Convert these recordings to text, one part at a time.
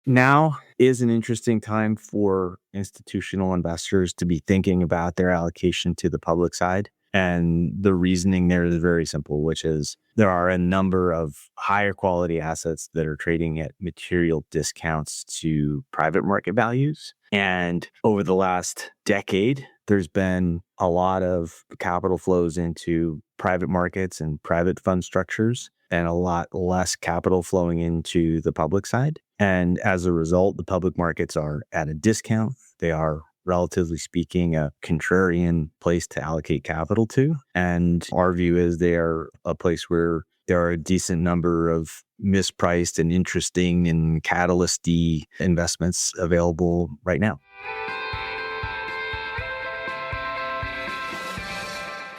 Now is an interesting time for institutional investors to be thinking about their allocation to the public side. And the reasoning there is very simple, which is there are a number of higher quality assets that are trading at material discounts to private market values. And over the last decade, there's been a lot of capital flows into private markets and private fund structures, and a lot less capital flowing into the public side. And as a result, the public markets are at a discount. They are, relatively speaking, a contrarian place to allocate capital to. And our view is they are a place where there are a decent number of mispriced and interesting and catalyst-y investments available right now.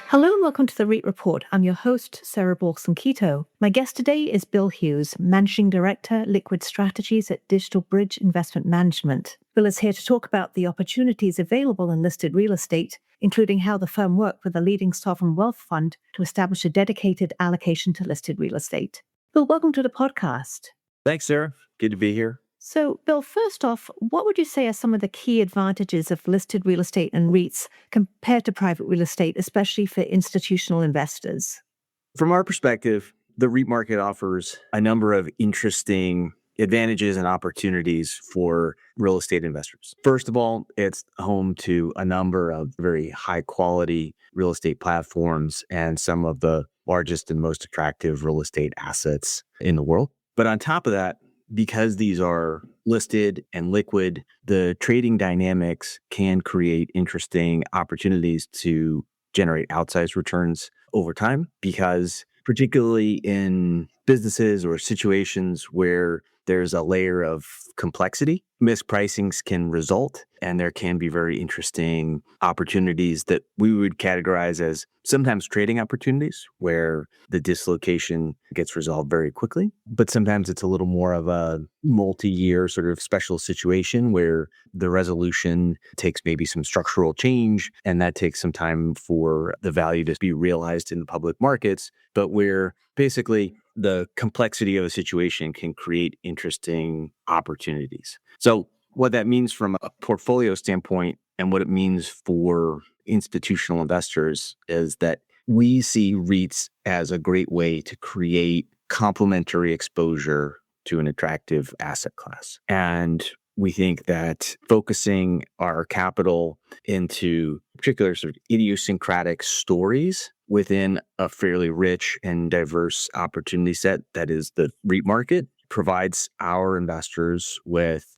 Hello and welcome to the REIT Report. I'm your host, Sarah Borson-Keto. My guest today is Bill Hughes, Managing Director, Liquid Strategies at DigitalBridge Investment Management. Bill is here to talk about the opportunities available in listed real estate, including how the firm worked with a leading sovereign wealth fund to establish a dedicated allocation to listed real estate. Bill, welcome to the podcast. Thanks, Sarah. Good to be here. So, Bill, first off, what would you say are some of the key advantages of listed real estate and REITs compared to private real estate, especially for institutional investors? From our perspective, the REIT market offers a number of interesting advantages and opportunities for real estate investors. First of all, it's home to a number of very high quality real estate platforms and some of the largest and most attractive real estate assets in the world. But on top of that, because these are listed and liquid, the trading dynamics can create interesting opportunities to generate outsized returns over time, because particularly in businesses or situations where there's a layer of complexity, mispricings can result, and there can be very interesting opportunities that we would categorize as sometimes trading opportunities where the dislocation gets resolved very quickly. But sometimes it's a little more of a multi-year sort of special situation where the resolution takes maybe some structural change, and that takes some time for the value to be realized in the public markets, but where basically the complexity of a situation can create interesting opportunities. So what that means from a portfolio standpoint and what it means for institutional investors is that we see REITs as a great way to create complementary exposure to an attractive asset class. And we think that focusing our capital into particular sort of idiosyncratic stories within a fairly rich and diverse opportunity set that is the REIT market provides our investors with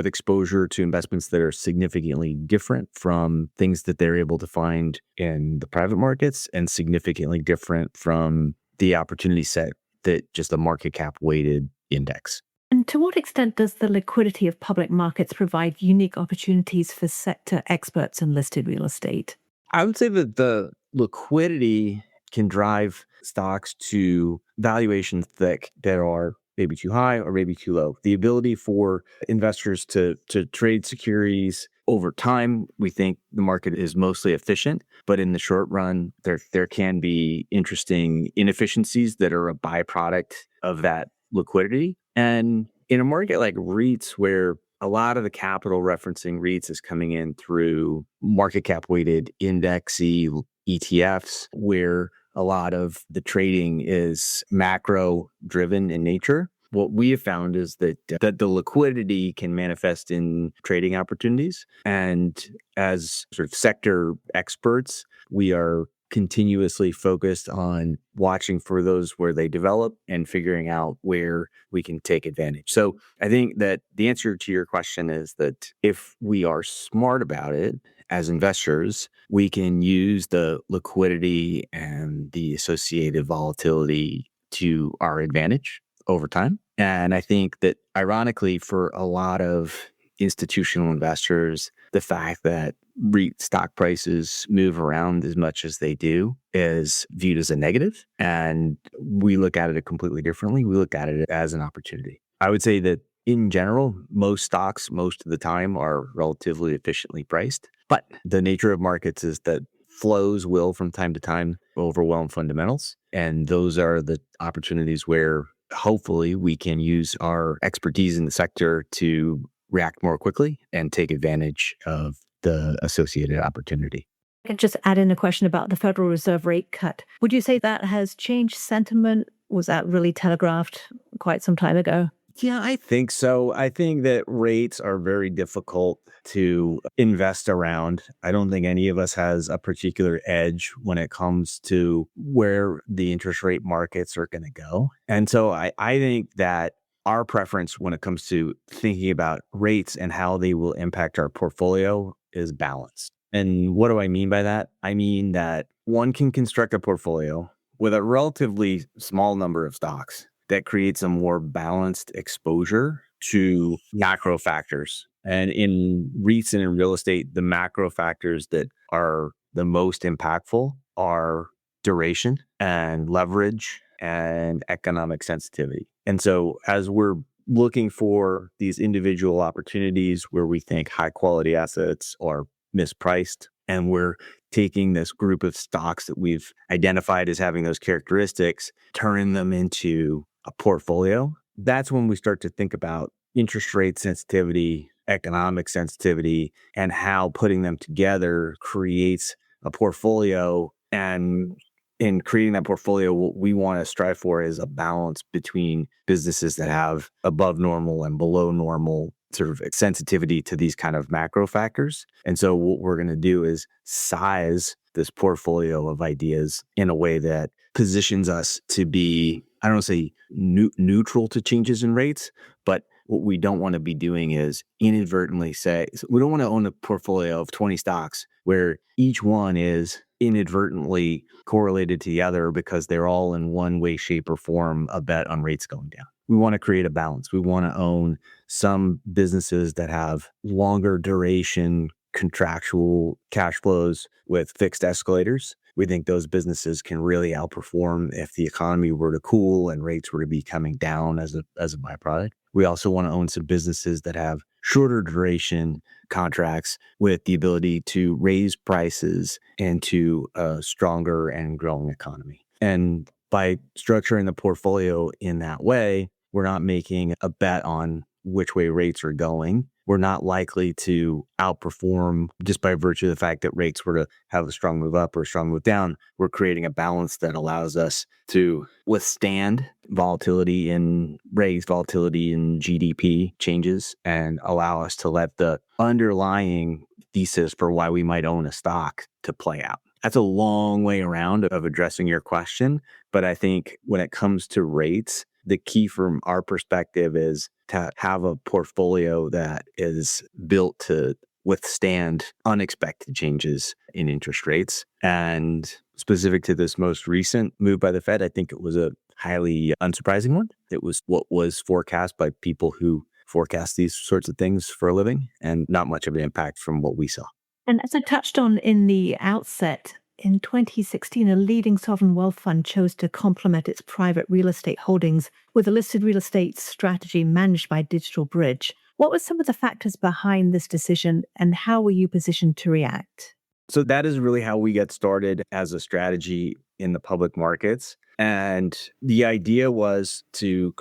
exposure to investments that are significantly different from things that they're able to find in the private markets and significantly different from the opportunity set that just a market cap weighted index. And to what extent does the liquidity of public markets provide unique opportunities for sector experts in listed real estate? I would say that the liquidity can drive stocks to valuations that are maybe too high or maybe too low. The ability for investors to trade securities over time, we think the market is mostly efficient, but in the short run, there can be interesting inefficiencies that are a byproduct of that liquidity. And in a market like REITs, where a lot of the capital referencing REITs is coming in through market cap weighted indexy ETFs, where a lot of the trading is macro driven in nature. What we have found is that the liquidity can manifest in trading opportunities. And as sort of sector experts, we are continuously focused on watching for those where they develop and figuring out where we can take advantage. So I think that the answer to your question is that if we are smart about it as investors, we can use the liquidity and the associated volatility to our advantage over time. And I think that ironically, for a lot of institutional investors, the fact that REIT stock prices move around as much as they do is viewed as a negative. And we look at it completely differently. We look at it as an opportunity. I would say that in general, most stocks, most of the time, are relatively efficiently priced. But the nature of markets is that flows will, from time to time, overwhelm fundamentals. And those are the opportunities where hopefully we can use our expertise in the sector to react more quickly and take advantage of the associated opportunity. I can just add in a question about the Federal Reserve rate cut. Would you say that has changed sentiment? Was that really telegraphed quite some time ago? Yeah, I think so. I think that rates are very difficult to invest around. I don't think any of us has a particular edge when it comes to where the interest rate markets are going to go. And so I think that our preference when it comes to thinking about rates and how they will impact our portfolio is balance. And what do I mean by that? I mean that one can construct a portfolio with a relatively small number of stocks that creates a more balanced exposure to macro factors. And in REITs and in real estate, the macro factors that are the most impactful are duration and leverage and economic sensitivity. And so as we're looking for these individual opportunities where we think high quality assets are mispriced, and we're taking this group of stocks that we've identified as having those characteristics, turning them into a portfolio, that's when we start to think about interest rate sensitivity, economic sensitivity, and how putting them together creates a portfolio. And in creating that portfolio, what we want to strive for is a balance between businesses that have above normal and below normal sort of sensitivity to these kind of macro factors. And so what we're going to do is size this portfolio of ideas in a way that positions us to be, I don't want to say neutral to changes in rates, but what we don't want to be doing is inadvertently say, we don't want to own a portfolio of 20 stocks where each one is inadvertently correlated to the other because they're all in one way, shape, or form a bet on rates going down. We want to create a balance. We want to own some businesses that have longer duration contractual cash flows with fixed escalators. We think those businesses can really outperform if the economy were to cool and rates were to be coming down as a byproduct. We also want to own some businesses that have shorter duration contracts with the ability to raise prices into a stronger and growing economy. And by structuring the portfolio in that way, we're not making a bet on which way rates are going. We're not likely to outperform just by virtue of the fact that rates were to have a strong move up or a strong move down. We're creating a balance that allows us to withstand volatility in rates, volatility in GDP changes, and allow us to let the underlying thesis for why we might own a stock to play out. That's a long way around of addressing your question. But I think when it comes to rates, the key from our perspective is to have a portfolio that is built to withstand unexpected changes in interest rates. And specific to this most recent move by the Fed, I think it was a highly unsurprising one. It was what was forecast by people who forecast these sorts of things for a living, and not much of an impact from what we saw. And as I touched on in the outset, in 2016, a leading sovereign wealth fund chose to complement its private real estate holdings with a listed real estate strategy managed by DigitalBridge. What were some of the factors behind this decision, and how were you positioned to react? So that is really how we got started as a strategy in the public markets. And the idea was to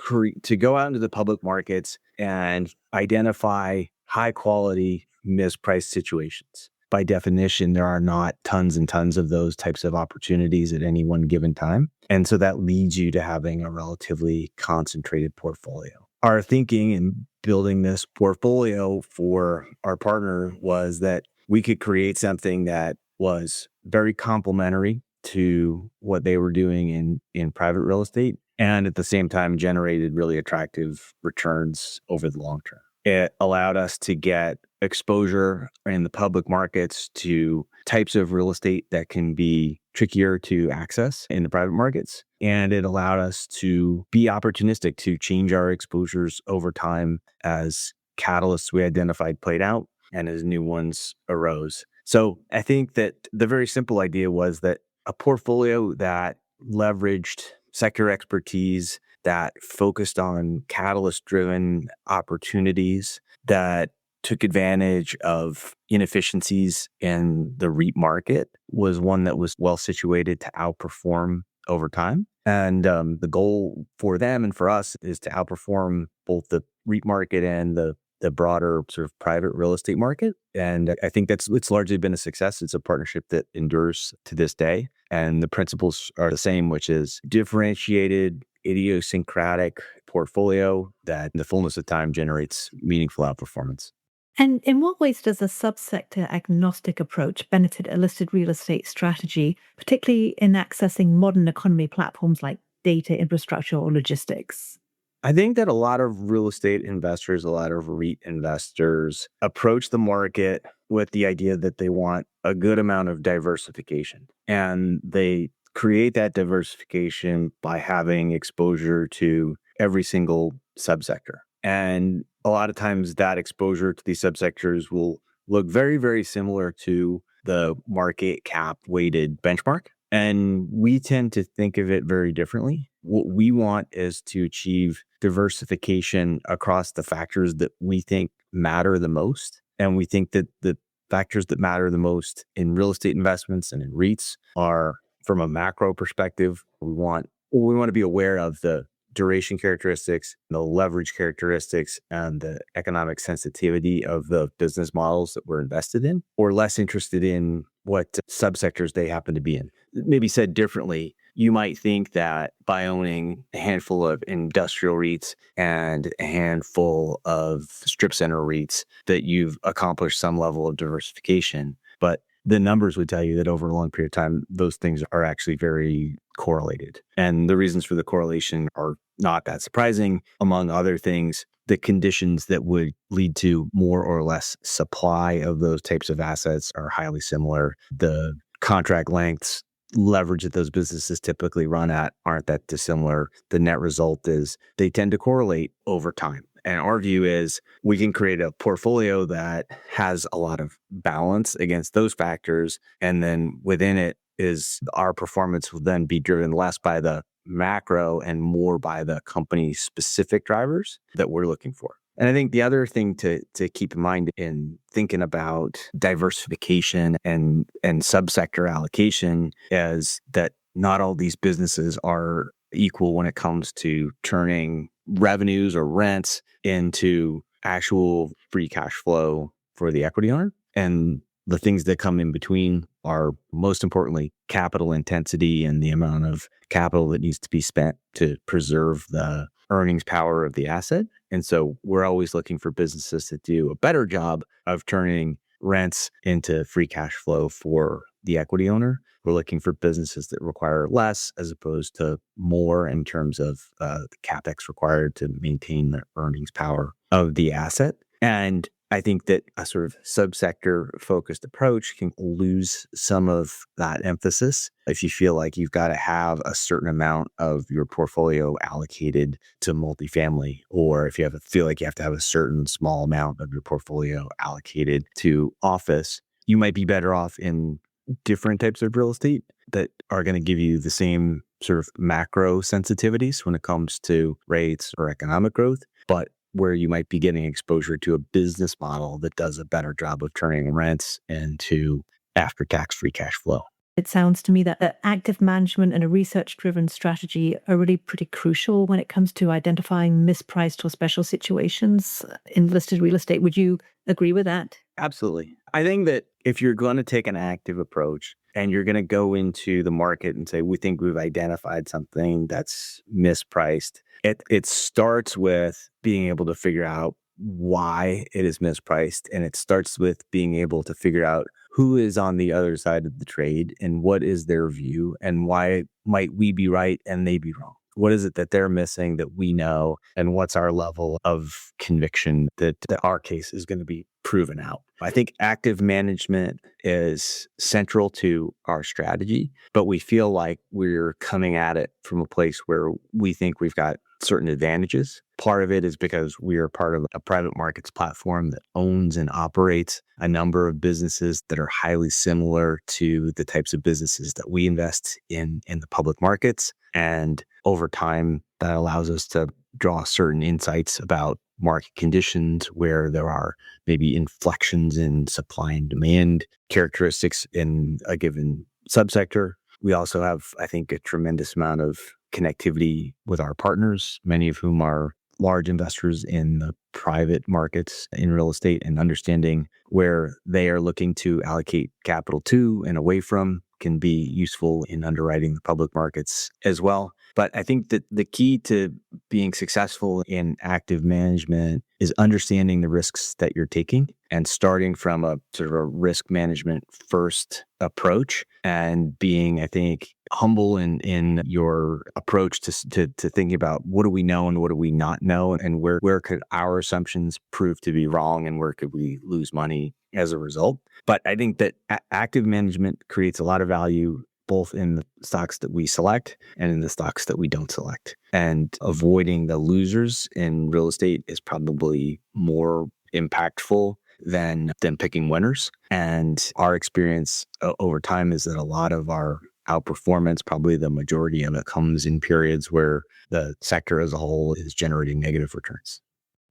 go out into the public markets and identify high quality mispriced situations. By definition, there are not tons and tons of those types of opportunities at any one given time. And so that leads you to having a relatively concentrated portfolio. Our thinking in building this portfolio for our partner was that we could create something that was very complementary to what they were doing in private real estate, and at the same time generated really attractive returns over the long term. It allowed us to get exposure in the public markets to types of real estate that can be trickier to access in the private markets. And it allowed us to be opportunistic, to change our exposures over time as catalysts we identified played out and as new ones arose. So I think that the very simple idea was that a portfolio that leveraged sector expertise, that focused on catalyst-driven opportunities, that took advantage of inefficiencies in the REIT market, was one that was well situated to outperform over time. And the goal for them and for us is to outperform both the REIT market and the broader sort of private real estate market. And I think it's largely been a success. It's a partnership that endures to this day. And the principles are the same, which is differentiated, idiosyncratic portfolio that in the fullness of time generates meaningful outperformance. And in what ways does a subsector agnostic approach benefit a listed real estate strategy, particularly in accessing modern economy platforms like data infrastructure or logistics? I think that a lot of real estate investors, a lot of REIT investors approach the market with the idea that they want a good amount of diversification. And they create that diversification by having exposure to every single subsector. And a lot of times that exposure to these subsectors will look very, very similar to the market cap weighted benchmark. And we tend to think of it very differently. What we want is to achieve diversification across the factors that we think matter the most. And we think that the factors that matter the most in real estate investments and in REITs are, from a macro perspective, we want to be aware of the duration characteristics, the leverage characteristics, and the economic sensitivity of the business models that we're invested in, or less interested in what subsectors they happen to be in. Maybe said differently, you might think that by owning a handful of industrial REITs and a handful of strip center REITs that you've accomplished some level of diversification. But the numbers would tell you that over a long period of time, those things are actually very correlated. And the reasons for the correlation are not that surprising. Among other things, the conditions that would lead to more or less supply of those types of assets are highly similar. The contract lengths, leverage that those businesses typically run at aren't that dissimilar. The net result is they tend to correlate over time. And our view is we can create a portfolio that has a lot of balance against those factors. And then within it is our performance will then be driven less by the macro and more by the company specific drivers that we're looking for. And I think the other thing to keep in mind in thinking about diversification and subsector allocation is that not all these businesses are equal when it comes to turning revenues or rents into actual free cash flow for the equity owner. And the things that come in between are, most importantly, capital intensity and the amount of capital that needs to be spent to preserve the earnings power of the asset. And so we're always looking for businesses that do a better job of turning rents into free cash flow for the equity owner. We're looking for businesses that require less as opposed to more in terms of the capex required to maintain the earnings power of the asset. And I think that a sort of subsector focused approach can lose some of that emphasis if you feel like you've got to have a certain amount of your portfolio allocated to multifamily, or if you feel like you have to have a certain small amount of your portfolio allocated to office. You might be better off in different types of real estate that are going to give you the same sort of macro sensitivities when it comes to rates or economic growth, but where you might be getting exposure to a business model that does a better job of turning rents into after-tax free cash flow. It sounds to me that active management and a research-driven strategy are really pretty crucial when it comes to identifying mispriced or special situations in listed real estate. Would you agree with that? Absolutely. I think that if you're going to take an active approach and you're going to go into the market and say, we think we've identified something that's mispriced, it starts with being able to figure out why it is mispriced. And it starts with being able to figure out who is on the other side of the trade and what is their view and why might we be right and they be wrong. What is it that they're missing that we know? And what's our level of conviction that our case is going to be proven out? I think active management is central to our strategy, but we feel like we're coming at it from a place where we think we've got certain advantages. Part of it is because we are part of a private markets platform that owns and operates a number of businesses that are highly similar to the types of businesses that we invest in the public markets. And over time, that allows us to draw certain insights about market conditions where there are maybe inflections in supply and demand characteristics in a given subsector. We also have, I think, a tremendous amount of connectivity with our partners, many of whom are large investors in the private markets in real estate, and understanding where they are looking to allocate capital to and away from can be useful in underwriting the public markets as well. But I think that the key to being successful in active management is understanding the risks that you're taking and starting from a sort of a risk management first approach, and being, I think, humble in your approach to thinking about what do we know and what do we not know, and where could our assumptions prove to be wrong and where could we lose money as a result. But I think that active management creates a lot of value both in the stocks that we select and in the stocks that we don't select. And avoiding the losers in real estate is probably more impactful than picking winners. And our experience over time is that a lot of our outperformance, probably the majority of it, comes in periods where the sector as a whole is generating negative returns.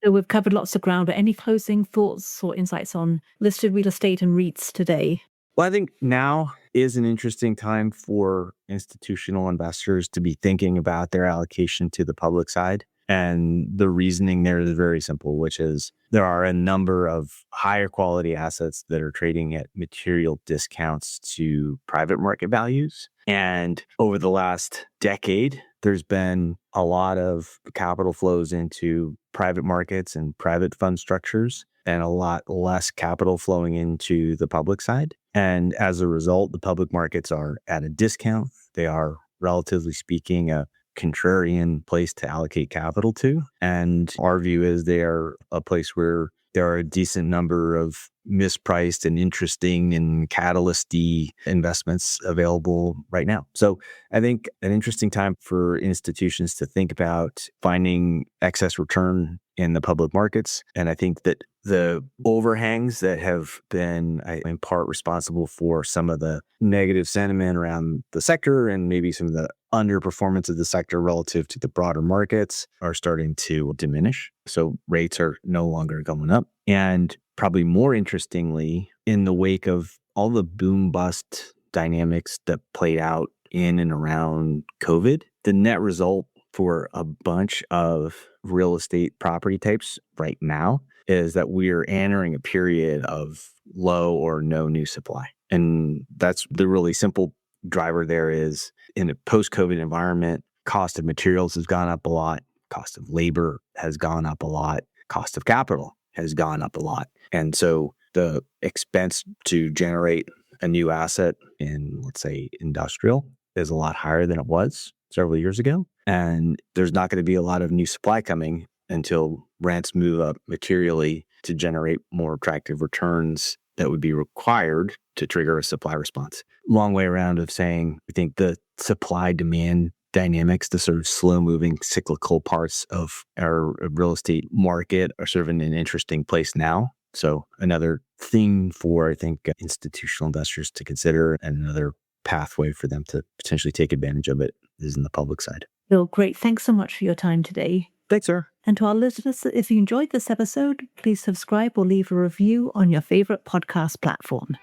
So we've covered lots of ground, but any closing thoughts or insights on listed real estate and REITs today? Well, I think now is an interesting time for institutional investors to be thinking about their allocation to the public side. And the reasoning there is very simple, which is there are a number of higher quality assets that are trading at material discounts to private market values. And over the last decade, there's been a lot of capital flows into private markets and private fund structures, and a lot less capital flowing into the public side. And as a result, the public markets are at a discount. They are, relatively speaking, a contrarian place to allocate capital to. And our view is they are a place where there are a decent number of mispriced and interesting and catalyst-y investments available right now. So I think an interesting time for institutions to think about finding excess return in the public markets. And I think that the overhangs that have been in part responsible for some of the negative sentiment around the sector and maybe some of the underperformance of the sector relative to the broader markets are starting to diminish. So rates are no longer going up. And probably more interestingly, in the wake of all the boom bust dynamics that played out in and around COVID, the net result for a bunch of real estate property types right now is that we're entering a period of low or no new supply. And that's the really simple driver there is, in a post-COVID environment, cost of materials has gone up a lot, cost of labor has gone up a lot, cost of capital has gone up a lot. And so the expense to generate a new asset in, let's say, industrial is a lot higher than it was several years ago. And there's not going to be a lot of new supply coming until rents move up materially to generate more attractive returns that would be required to trigger a supply response. Long way around of saying, I think the supply-demand dynamics, the sort of slow-moving cyclical parts of our real estate market are sort of in an interesting place now. So another thing for, I think, institutional investors to consider, and another pathway for them to potentially take advantage of it is in the public side. Bill, great. Thanks so much for your time today. Thanks, sir. And to our listeners, if you enjoyed this episode, please subscribe or leave a review on your favorite podcast platform.